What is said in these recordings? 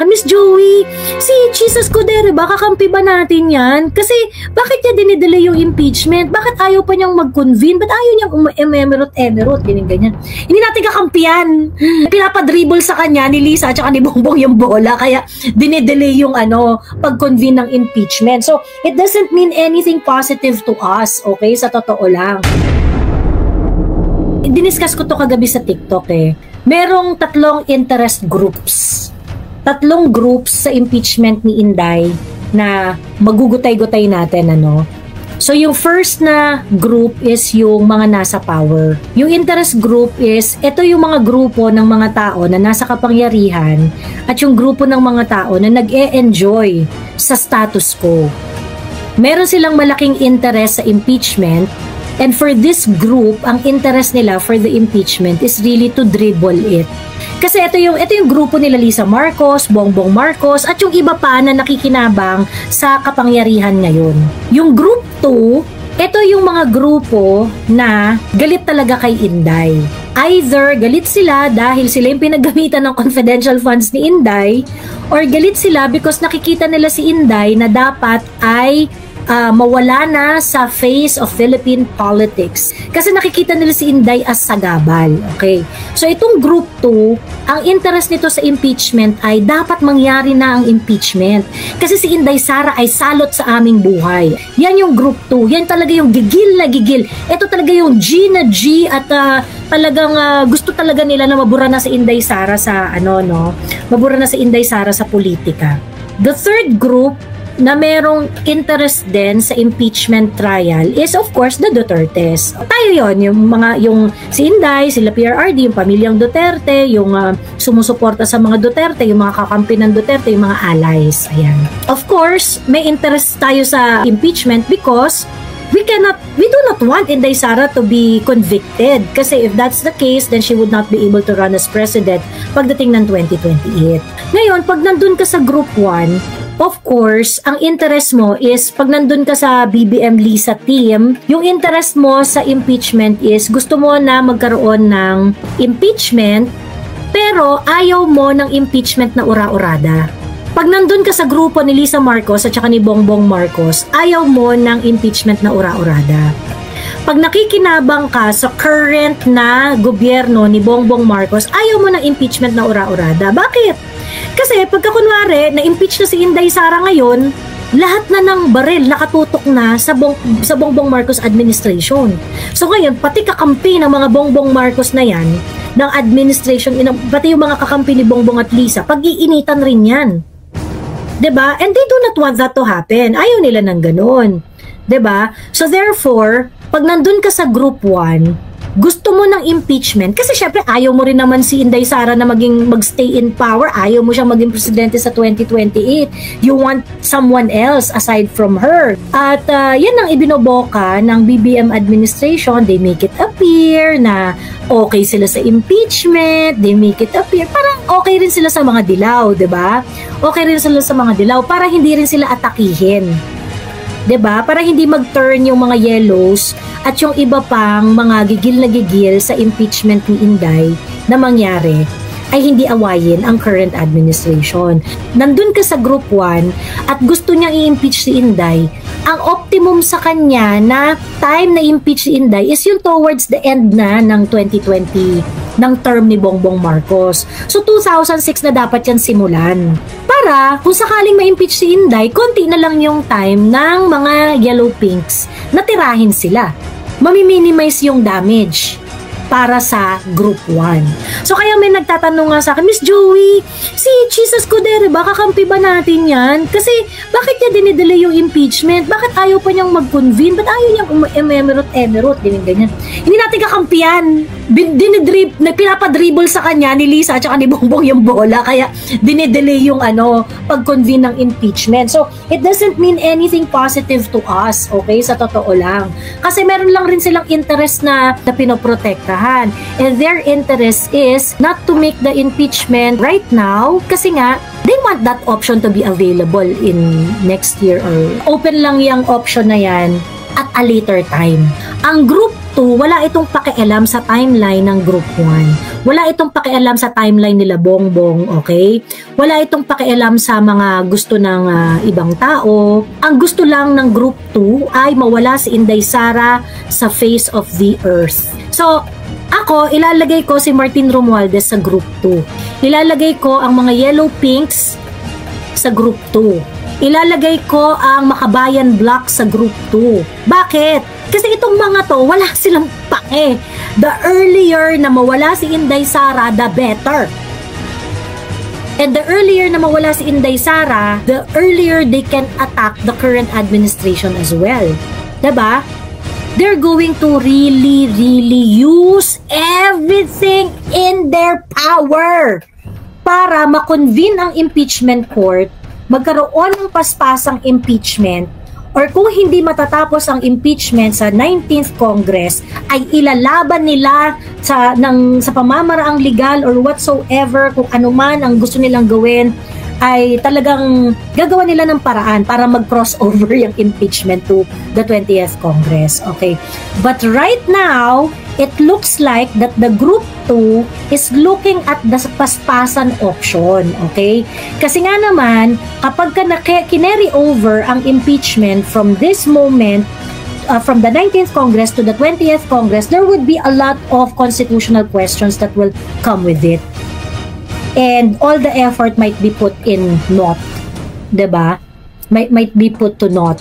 akin, Miss Joey, si Jesus Escudero ba, kakampi ba natin yan? Kasi bakit niya dinidelay yung impeachment? Bakit ayaw pa niyang mag-convene? Ba't ayaw niyang emerot, ganyan. Hindi natin kakampiyan. Pinapadribble sa kanya ni Lisa at saka ni Bongbong yung bola, kaya dinidelay yung pag-convene ng impeachment. So, it doesn't mean anything positive to us, okay? Sa totoo lang. Diniscuss ko to kagabi sa TikTok Merong 3 interest groups. 3 groups sa impeachment ni Inday na magugutay-gutay natin, So, yung first na group is yung mga nasa power. Yung interest group is, ito yung mga grupo ng mga tao na nasa kapangyarihan at yung grupo ng mga tao na nag-e-enjoy sa status quo. Meron silang malaking interest sa impeachment, and for this group, ang interest nila for the impeachment is really to dribble it. Kasi ito yung grupo nila Lisa Marcos, Bongbong Marcos, at yung iba pa na nakikinabang sa kapangyarihan ngayon. Yung group 2, ito yung mga grupo na galit talaga kay Inday. Either galit sila dahil sila yung pinagamitan ng confidential funds ni Inday, or galit sila because nakikita nila si Inday na dapat ay mawala na sa face of Philippine politics. Kasi nakikita nila si Inday as sagabal. Okay? So itong group 2, ang interest nito sa impeachment ay dapat mangyari na ang impeachment. Kasi si Inday Sara ay salot sa aming buhay. Yan yung group 2. Yan talaga yung gigil na gigil. Ito talaga yung G na G at talagang gusto talaga nila na mabura na si Inday Sara sa mabura na si Inday Sara sa politika. The third group na merong interest din sa impeachment trial is of course the Dutertes. Tayo yon, yung si Inday, sila PRRD, yung pamilyang Duterte, yung sumusuporta sa mga Duterte, yung mga kakampi ng Duterte, yung mga allies. Ayan. Of course, may interest tayo sa impeachment because we do not want Inday Sara to be convicted, kasi if that's the case, then she would not be able to run as president pagdating ng 2028. Ngayon, pag nandun ka sa group 1, of course, ang interest mo is, pag nandun ka sa BBM Lisa team, yung interest mo sa impeachment is, gusto mo na magkaroon ng impeachment, pero ayaw mo ng impeachment na ura-urada. Pag nandun ka sa grupo ni Lisa Marcos at saka ni Bongbong Marcos, ayaw mo ng impeachment na ura-urada. Pag nakikinabang ka sa current na gobyerno ni Bongbong Marcos, ayaw mo ng impeachment na ura-urada. Bakit? Kasi pagka kunwari, na-impeach na si Inday Sara ngayon, lahat na ng baril nakatutok na sa Bongbong Marcos administration. So ngayon, pati kakampi ng mga Bongbong Marcos na yan, ng administration, pati yung mga kakampi ni Bongbong at Lisa, pag-iinitan rin yan. 'Di ba? And they do not want that to happen. Ayaw nila ng ganun. 'Di ba? So therefore, pag nandun ka sa group 1, gusto mo ng impeachment, kasi syempre ayaw mo rin naman si Inday Sara na magstay in power, ayaw mo siyang maging presidente sa 2028. You want someone else aside from her. At yan ang ibinoboka ng BBM administration. They make it appear na okay sila sa impeachment, they make it appear parang okay rin sila sa mga dilaw, 'di ba? Okay rin sila sa mga dilaw para hindi rin sila atakihin. 'Di ba? Para hindi mag-turn yung mga yellows at yung iba pang mga gigil na gigil sa impeachment ni Inday na mangyari ay hindi awayin ang current administration. Nandun ka sa group 1 at gusto niyang i-impeach si Inday, ang optimum sa kanya na time na impeach si Inday is yung towards the end na ng 2020 ng term ni Bongbong Marcos. So 2006 na dapat yan simulan. Para kung sakaling ma-impeach si Inday, konti na lang yung time ng mga yellow pinks na tirahin sila. Mami-minimize yung damage para sa group 1. So kaya may nagtatanong nga sa akin, Miss Joey, si Jesus Escudero ba, kakampi ba natin yan? Kasi bakit niya dinidelay yung impeachment? Bakit ayaw pa niyang mag-convene? Ba't ayaw niyang emerot, ganyan. Hindi natin kakampiyan. Pinapadribble sa kanya ni Lisa at saka ni Bongbong yung bola, kaya dinidelay yung pag-convene ng impeachment. So it doesn't mean anything positive to us, okay? Sa totoo lang. Kasi meron lang rin silang interest na pinoprotektahan. And their interest is not to make the impeachment right now, kasi nga they want that option to be available in next year, or open lang yung option na yan at a later time. Ang group 2, wala itong pakialam sa timeline ng Group 1. Wala itong pakialam sa timeline nila Bongbong, okay? Wala itong pakialam sa mga gusto ng ibang tao. Ang gusto lang ng Group 2 ay mawala si Inday Sara sa face of the earth. So, ako, ilalagay ko si Martin Romualdez sa Group 2. Ilalagay ko ang mga Yellow Pinks sa Group 2. Ilalagay ko ang Makabayan Block sa Group 2. Bakit? Kasi itong mga to, wala silang pake. The earlier na mawala si Inday Sara, the better. And the earlier na mawala si Inday Sara, the earlier they can attack the current administration as well. Diba? They're going to really use everything in their power para makonvene ang impeachment court, magkaroon ng paspasang impeachment, or kung hindi matatapos ang impeachment sa 19th Congress, ay ilalaban nila sa pamamaraang legal or whatsoever, kung ano man ang gusto nilang gawin, ay talagang gagawa nila ng paraan para mag-crossover yung impeachment to the 20th Congress. Okay. But right now, it looks like that the Group 2 is looking at the paspasan option. Okay? Kasi nga naman, kapag kinary over ang impeachment from this moment, from the 19th Congress to the 20th Congress, there would be a lot of constitutional questions that will come with it. And all the effort might be put in naught. Diba? Might be put to naught.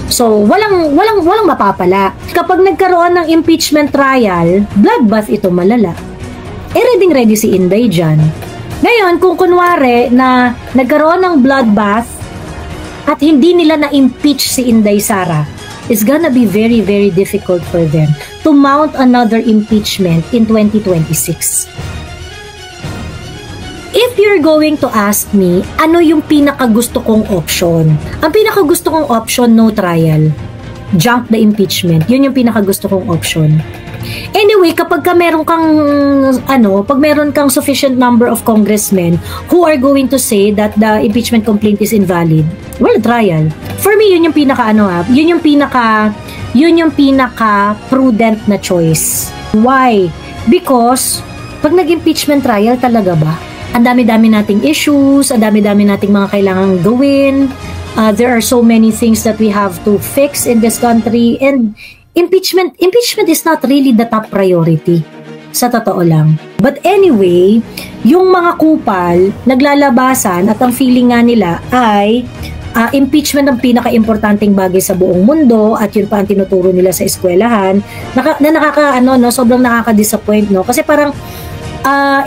So, walang mapapala. Kapag nagkaroon ng impeachment trial, bloodbath ito malala. Ready si Inday dyan. Ngayon, kung kunwari na nagkaroon ng bloodbath at hindi nila na-impeach si Inday Sara, it's gonna be very difficult for them to mount another impeachment in 2026. If you're going to ask me, ano yung pinakagusto kong option? Ang pinakagusto kong option, no trial. Junk the impeachment. Yun yung pinakagusto kong option. Anyway, kapag meron kang sufficient number of congressmen who are going to say that the impeachment complaint is invalid, well, trial. For me, yun yung yun yung pinaka prudent na choice. Why? Because pag nag-impeachment trial talaga ba? Ang dami-dami nating issues, ang dami-dami nating mga kailangang gawin. There are so many things that we have to fix in this country, and impeachment is not really the top priority, sa totoo lang. But anyway, yung mga kupal naglalabasan at ang feeling nga nila ay impeachment ang pinaka-importanting bagay sa buong mundo, at yun pa ang tinuturo nila sa eskwelahan, sobrang nakaka-disappoint, no? Kasi parang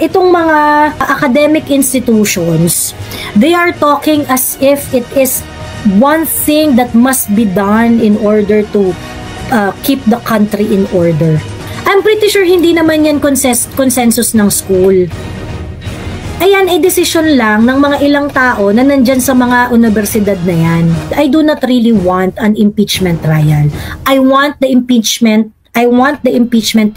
itong mga academic institutions, they are talking as if it is one thing that must be done in order to keep the country in order. I'm pretty sure hindi naman yan consensus ng school. Ayan, decision lang ng mga ilang tao na nandyan sa mga universidad na yan. I do not really want an impeachment trial. I want the impeachment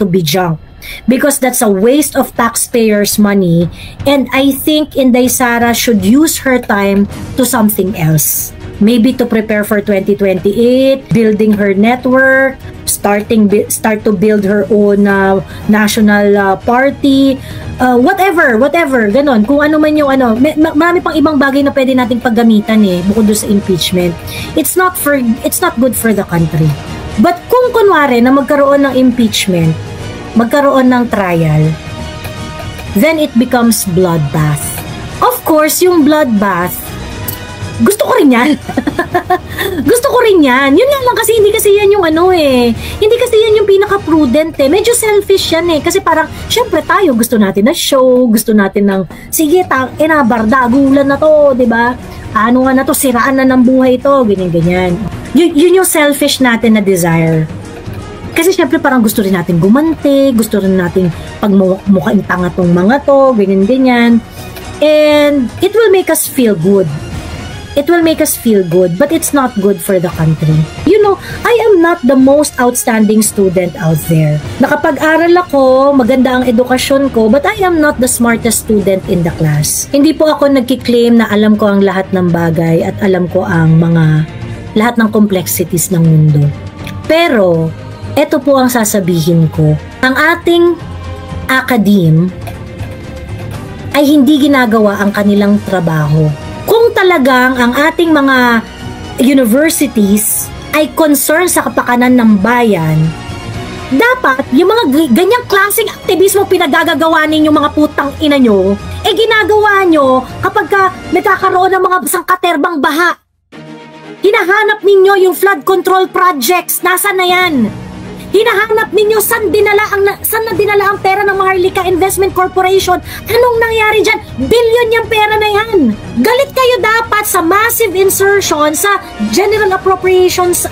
to be junk. Because that's a waste of taxpayers' money, and I think Inday Sara should use her time to something else. Maybe to prepare for 2028, building her network, start to build her own national party, whatever, ganon. Kung ano man yung marami pang ibang bagay na pwede nating paggamitan bukod doon sa impeachment. It's not good for the country. But kung kunwari na magkaroon ng impeachment, magkaroon ng trial, then it becomes bloodbath. Of course, yung bloodbath, gusto ko rin yan. Gusto ko rin yan. Yun lang kasi hindi kasi yan yung hindi kasi yan yung pinaka-prudent Medyo selfish yan Kasi parang, syempre tayo, gusto natin na show, gusto natin ng, sige, bardagulan na to, diba? Ano nga na to, siraan na ng buhay to, ganyan. Yun yung selfish natin na desire. Kasi syempre parang gusto rin natin gumanti, gusto rin natin pagmukhaing tanga tong mga to, ganyan. And it will make us feel good. It will make us feel good, but it's not good for the country. You know, I am not the most outstanding student out there. Nakapag-aral ako, maganda ang edukasyon ko, but I am not the smartest student in the class. Hindi po ako nagkiklaim na alam ko ang lahat ng bagay at alam ko ang lahat ng complexities ng mundo. Pero, Ito po ang sasabihin ko. Ang ating academe ay hindi ginagawa ang kanilang trabaho. Kung talagang ang ating mga universities ay concern sa kapakanan ng bayan, dapat yung mga ganyang klaseng aktivismo pinagagagawa ninyo mga putang ina nyo, ginagawa nyo kapag nagkakaroon ng mga sangkaterbang baha. Hinahanap ninyo yung flood control projects. Nasaan na yan? Hinahanap ninyo saan na dinala ang pera ng Maharlika Investment Corporation. Anong nangyari dyan? Billion yung pera na yan. Galit kayo dapat sa massive insertion sa General Appropriations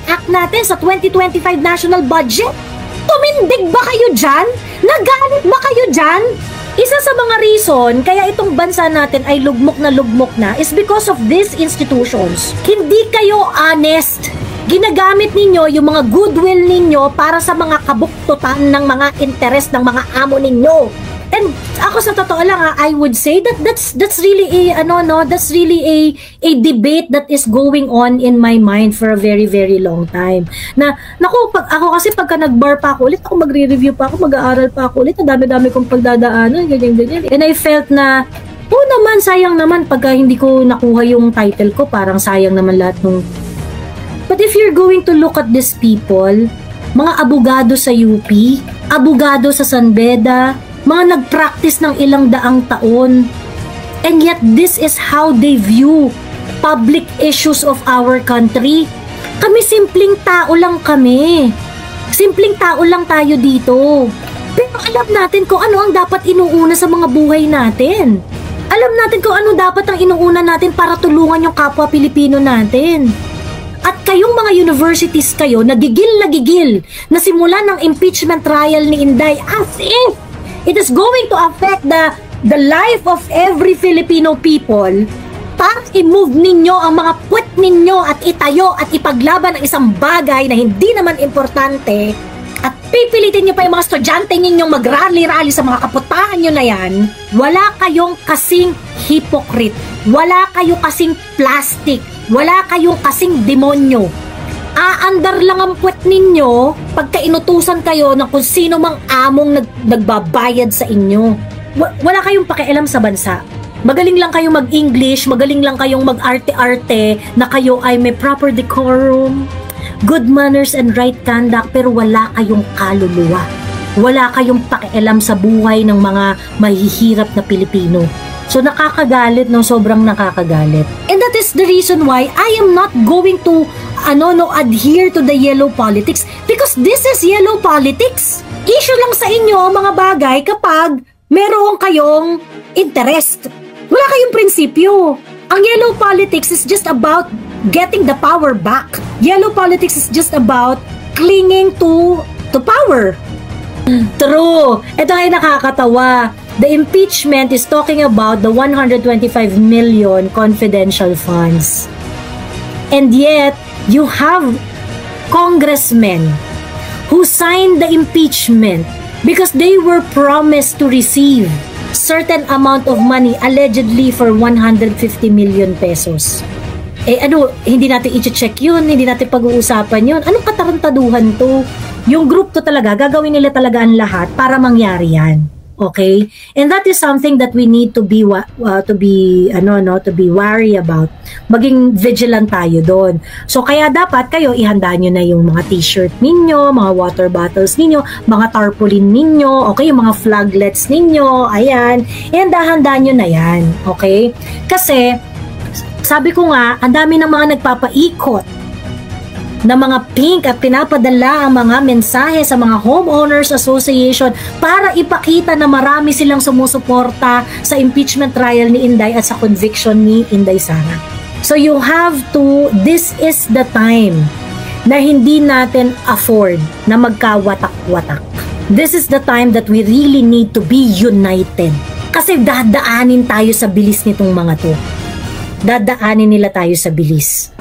Act natin sa 2025 National Budget. Tumindig ba kayo dyan? Nagalit ba kayo dyan? Isa sa mga reason kaya itong bansa natin ay lugmok na is because of these institutions. Hindi kayo honest. Ginagamit ninyo yung mga goodwill ninyo para sa mga kabuktutan ng mga interest ng mga amo ninyo. And ako sa totoo lang, I would say that that's really a debate that is going on in my mind for a very long time. Ako kasi pagka nag-bar pa ako ulit, ako magre-review pa ako, mag-aaral pa ako ulit, ang dami-dami kong pagdadaanan, ganyan. And I felt na sayang naman pagka hindi ko nakuha yung title ko, parang sayang naman lahat ng. But if you're going to look at these people, mga abogado sa UP, abogado sa San Beda, mga nag-practice ng ilang daang taon, and yet this is how they view public issues of our country. Kami simpleng tao lang kami. Simpleng tao lang tayo dito. Pero alam natin kung ano ang dapat inuuna sa mga buhay natin. Alam natin kung ano dapat ang inuuna natin para tulungan yung kapwa Pilipino natin. At kayong mga universities kayo, nagigil na simula ng impeachment trial ni Inday as if it is going to affect the life of every Filipino people, para i-move ninyo ang mga puwet ninyo at itayo at ipaglaban ang isang bagay na hindi naman importante, at pipilitin nyo pa yung mga estudyante ninyong mag-rally-rally sa mga kaputahan nyo na yan. Wala kayong kasing hypocrite, wala kayong kasing plastic, wala kayong kasing demonyo. Aandar lang ang puwet ninyo pagka inutusan kayo ng kung sino mang among nagbabayad sa inyo. Wala kayong pakialam sa bansa. Magaling lang kayong mag-English, magaling lang kayong mag-arte-arte, na kayo ay may proper decorum, good manners and right conduct, pero wala kayong kaluluwa. Wala kayong pakialam sa buhay ng mga mahihirap na Pilipino. So nakakagalit, sobrang nakakagalit. And that is the reason why I am not going to adhere to the yellow politics, because this is yellow politics. Issue lang sa inyo mga bagay kapag meron kayong interest. Wala kayong prinsipyo. Ang yellow politics is just about getting the power back. Yellow politics is just about clinging to power. True. Ito ay nakakatawa. The impeachment is talking about the 125 million confidential funds. And yet, you have congressmen who signed the impeachment because they were promised to receive certain amount of money, allegedly for 150 million pesos. Hindi natin i-check yun, hindi natin pag-uusapan yun. Anong katarantaduhan to? Yung group to talaga, gagawin nila talaga ang lahat para mangyari yan. Okay? And that is something that we need to be wary about. Maging vigilant tayo doon. So kaya dapat kayo ihanda nyo na yung mga t-shirt ninyo, mga water bottles ninyo, mga tarpaulin ninyo, okay, yung mga flaglets ninyo, ayan. Ihanda nyo na yan. Okay? Kasi sabi ko nga, ang dami ng mga nagpapaikot na mga pink at pinapadala ang mga mensahe sa mga homeowners association para ipakita na marami silang sumusuporta sa impeachment trial ni Inday at sa conviction ni Inday Sara. So you have to, this is the time na hindi natin afford na magkawatak-watak. This is the time that we really need to be united. Kasi dadaanin tayo sa bilis nitong mga to. Dadaanin nila tayo sa bilis.